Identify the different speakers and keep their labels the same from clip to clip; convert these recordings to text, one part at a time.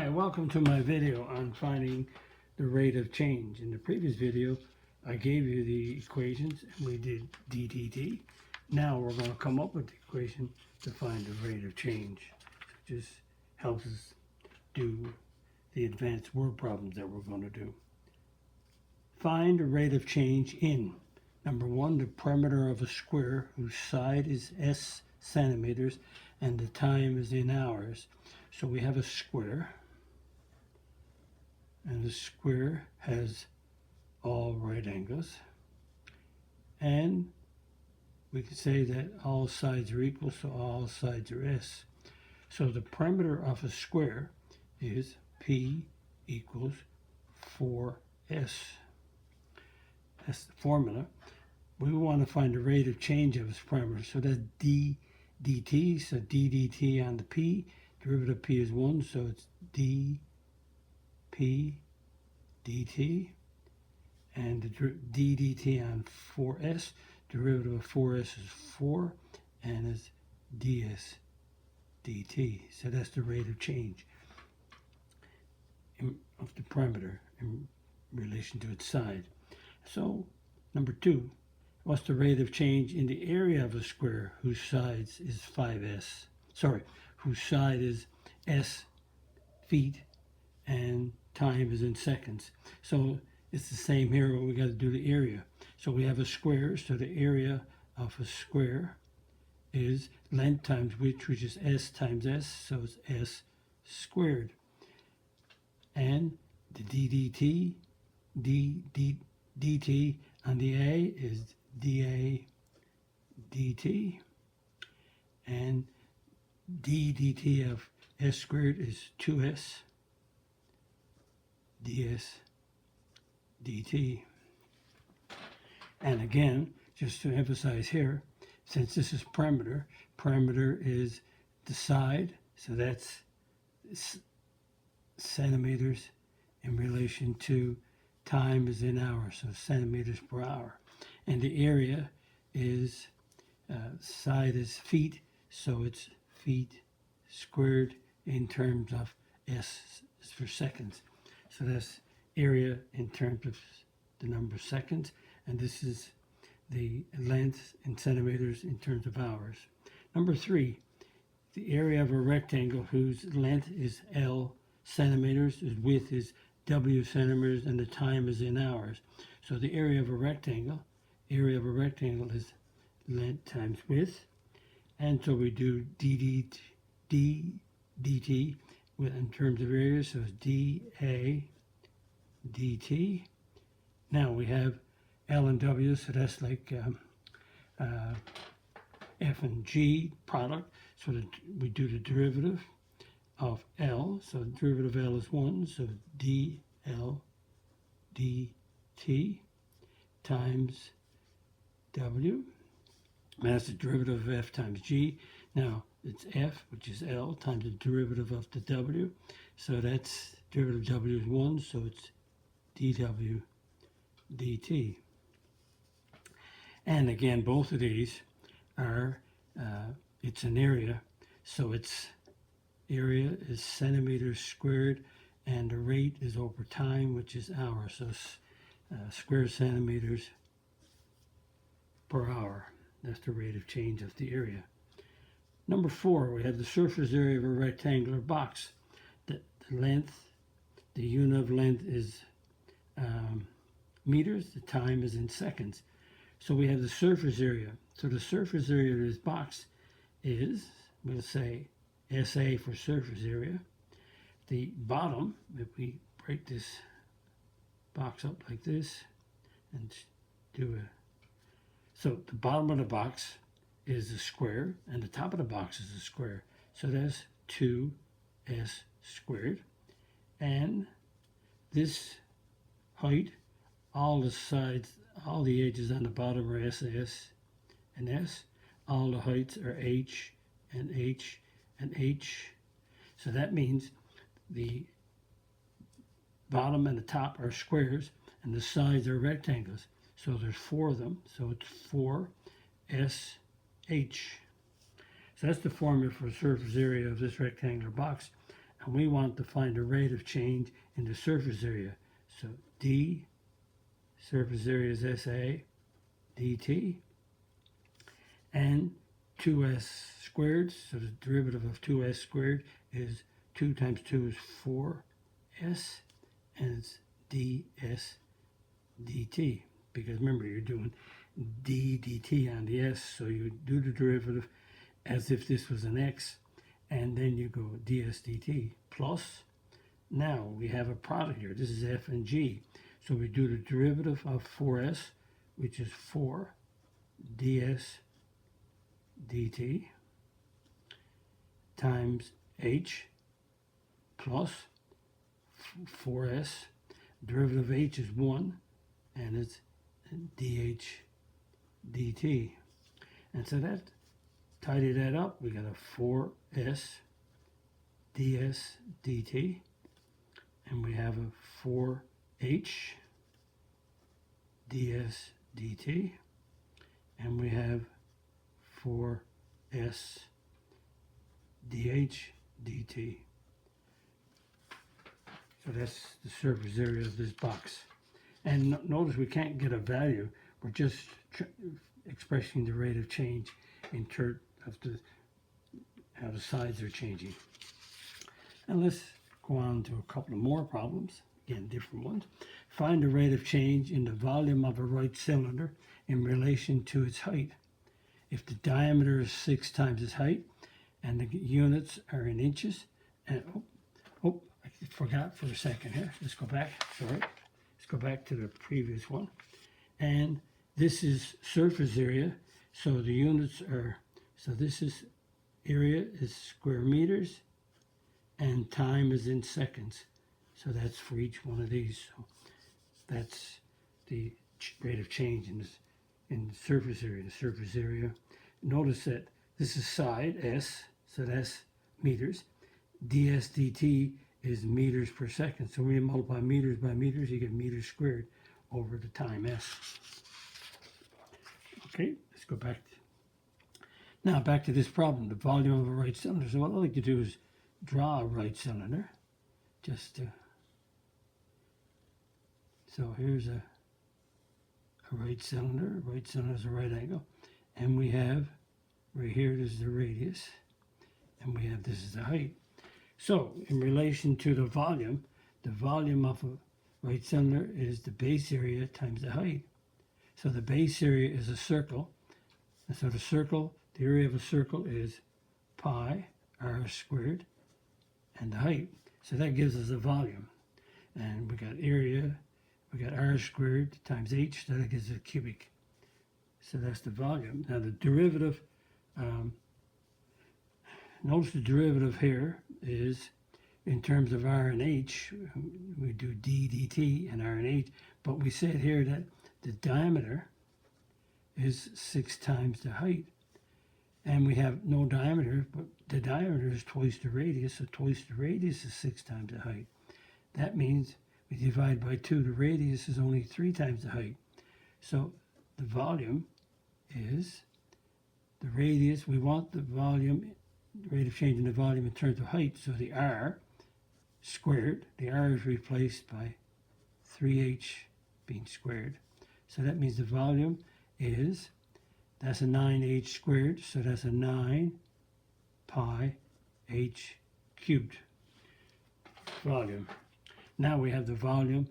Speaker 1: Hi, welcome to my video on finding the rate of change. In the previous video, I gave you the equations and we did ddt. Now we're going to come up with the equation to find the rate of change. It just helps us do the advanced word problems that we're going to do. Find the rate of change in, number one, the perimeter of a square whose side is s centimeters and the time is in hours. So we have a square, and the square has all right angles, and we can say that all sides are equal, so all sides are s. So the perimeter of a square is P equals 4s. That's the formula. We want to find the rate of change of its perimeter, so that's d dt, so d dt on the p, derivative of p is 1, so it's d p dt, and the d dt on 4s, derivative of 4s is 4, and it's ds dt. So that's the rate of change of the perimeter in relation to its side. So number 2, what's the rate of change in the area of a square whose size is 5s? Whose side is s feet and time is in seconds. So it's the same here, but we got to do the area. So we have a square, so the area of a square is length times width, which is s times s, so it's s squared. And the dt on the a is dA dt, and d dt of s squared is 2s ds dt. And again, just to emphasize here, since this is perimeter is the side, so that's centimeters in relation to time is in hours, so centimeters per hour. And the area is, side is feet, so it's feet squared in terms of s for seconds. So that's area in terms of the number of seconds, and this is the length in centimeters in terms of hours. Number 3, the area of a rectangle whose length is L centimeters, whose width is W centimeters, and the time is in hours. So the area of a rectangle is length times width, and so we do dt in terms of area, so it's dA dt. Now we have L and W, so that's like F and G product. So we do the derivative of L, so the derivative of L is 1, so dL dt times W. And that's the derivative of F times G. Now it's F, which is L, times the derivative of the W. So that's derivative of W is 1, so it's dW dt. And again, both of these are, it's an area, so its area is centimeters squared, and the rate is over time, which is hours, so square centimeters per hour. That's the rate of change of the area. Number 4, we have the surface area of a rectangular box. The length, the unit of length is meters, the time is in seconds. So we have the surface area. So the surface area of this box is, we'll say SA for surface area. The bottom, if we break this box up like this and do so the bottom of the box is a square and the top of the box is a square. So that's 2s squared. And this height, all the sides, all the edges on the bottom are SS and S. All the heights are H and H and H. So that means the bottom and the top are squares and the sides are rectangles. So there's 4 of them, so it's 4SH. So that's the formula for the surface area of this rectangular box. and we want to find the rate of change in the surface area. So d, surface area is SA dt, and 2s squared, so the derivative of 2s squared is 2 times 2 is 4s, and it's ds dt, because remember you're doing d dt on the s, so you do the derivative as if this was an x, and then you go ds dt plus, now we have a product here, this is f and g, so we do the derivative of 4s, which is 4 ds dt times h plus 4s, derivative of h is 1, and it's dh dt. And so that, tidy that up, we got a 4s ds dt, and we have a 4h ds dt, and we have 4s dh dt. So that's the surface area of this box. And notice we can't get a value. We're just expressing the rate of change in terms of how the sides are changing. And let's go on to a couple of more problems. Again, different ones. Find the rate of change in the volume of a right cylinder in relation to its height. If the diameter is 6 times its height and the units are in inches, and I forgot for a second here. Let's go back. Sorry. Let's go back to the previous one. And this is surface area. So the units are, so this is area is square meters and time is in seconds. So that's for each one of these. So that's the rate of change in this, in the surface area. The surface area. Notice that this is side S, so that's meters. ds dt is meters per second. So when you multiply meters by meters, you get meters squared over the time S. Okay, let's go back. Now back to this problem, the volume of a right cylinder. So what I'd like to do is draw a right cylinder. Just to, so here's a right cylinder. A right cylinder is a right angle. And we have, right here, this is the radius. And we have, this is the height. So in relation to the volume of a right cylinder is the base area times the height. So the base area is a circle. And so the circle, the area of a circle is pi r squared, and the height. So that gives us a volume. And we got area, we got r squared times h, that gives a cubic. So that's the volume. Now the derivative, notice the derivative here is in terms of r and h, we do d dt and r and h, but we said here that the diameter is 6 times the height. And we have no diameter, but the diameter is twice the radius, so twice the radius is 6 times the height. That means we divide by 2, the radius is only 3 times the height. So the volume is the radius, we want the volume, the rate of change in the volume in terms of height, so the r squared, the r is replaced by 3h being squared. So that means the volume is, that's a 9h squared, so that's a 9 pi h cubed volume. Now we have the volume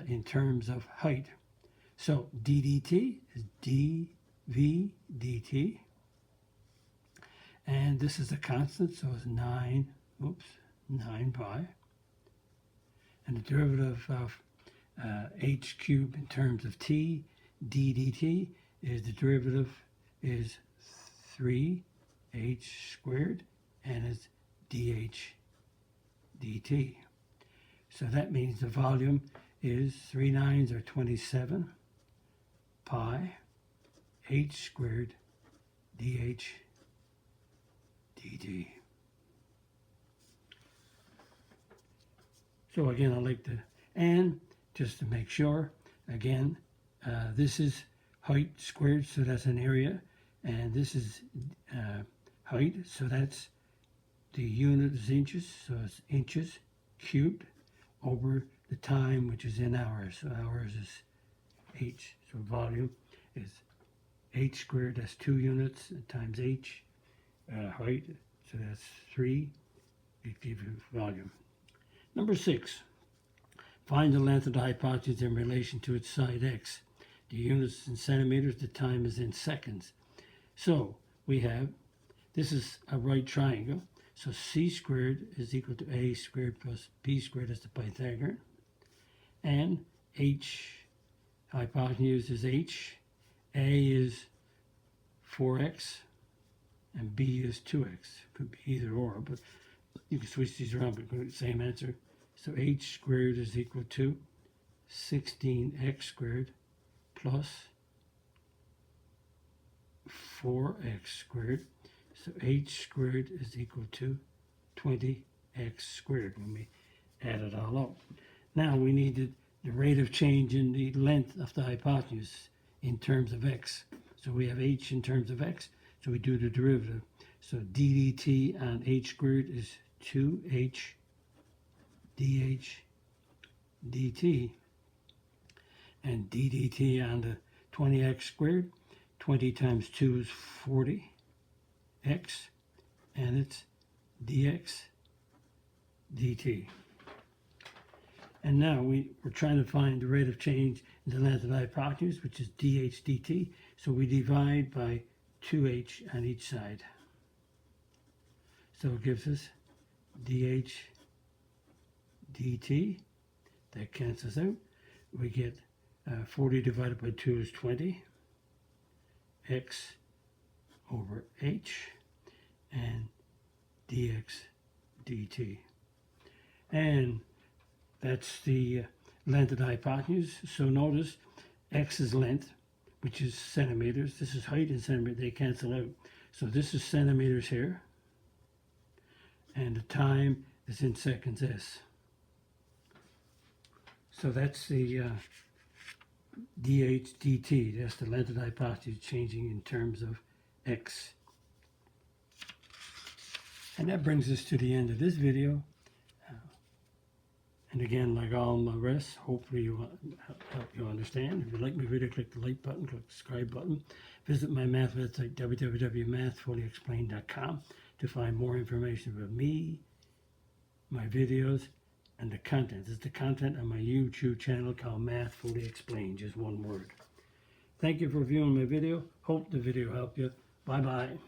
Speaker 1: in terms of height. So d dt is dv dt. And this is a constant, so it's 9 pi. And the derivative of h cubed in terms of t, d dt, is the derivative is 3h squared, and it's dh dt. So that means the volume is 3 9s are 27 pi h squared dh dt. So again, I like to, and just to make sure, again, this is height squared, so that's an area, and this is height, so that's the unit is inches, so it's inches cubed over the time, which is in hours. So hours is h. So volume is h squared, that's 2 units, times h. Height, so that's 3. It gives you volume. Number 6. Find the length of the hypotenuse in relation to its side x. The units in centimeters, the time is in seconds. So we have, this is a right triangle. So c squared is equal to a squared plus b squared, that's the Pythagorean. And h, hypotenuse is h. A is 4x and b is 2x. Could be either or, but you can switch these around, but the same answer. So h squared is equal to 16x squared plus 4x squared. So h squared is equal to 20x squared when we add it all up. Now we needed the rate of change in the length of the hypotenuse in terms of x. So we have h in terms of x, so we do the derivative. So d dt on h squared is 2h dh dt, and d dt on the 20x squared, 20 times 2 is 40x, and it's dx dt. And now we're trying to find the rate of change in the length of the hypotenuse, which is dh dt. So we divide by 2h on each side. So it gives us dh dt. That cancels out. We get 40 divided by 2 is 20. X over h and dx dt. And that's the length of the hypotenuse. So notice x is length, which is centimeters. This is height in centimeters. They cancel out. So this is centimeters here. And the time is in seconds s. So that's the dh dt. That's the length of the hypotenuse changing in terms of x. And that brings us to the end of this video. And again, like all my rest, hopefully you help you understand. If you like my video, click the like button, click the subscribe button. Visit my math website, www.mathfullyexplained.com, to find more information about me, my videos, and the content. This is the content on my YouTube channel called Math Fully Explained, just one word. Thank you for viewing my video. Hope the video helped you. Bye-bye.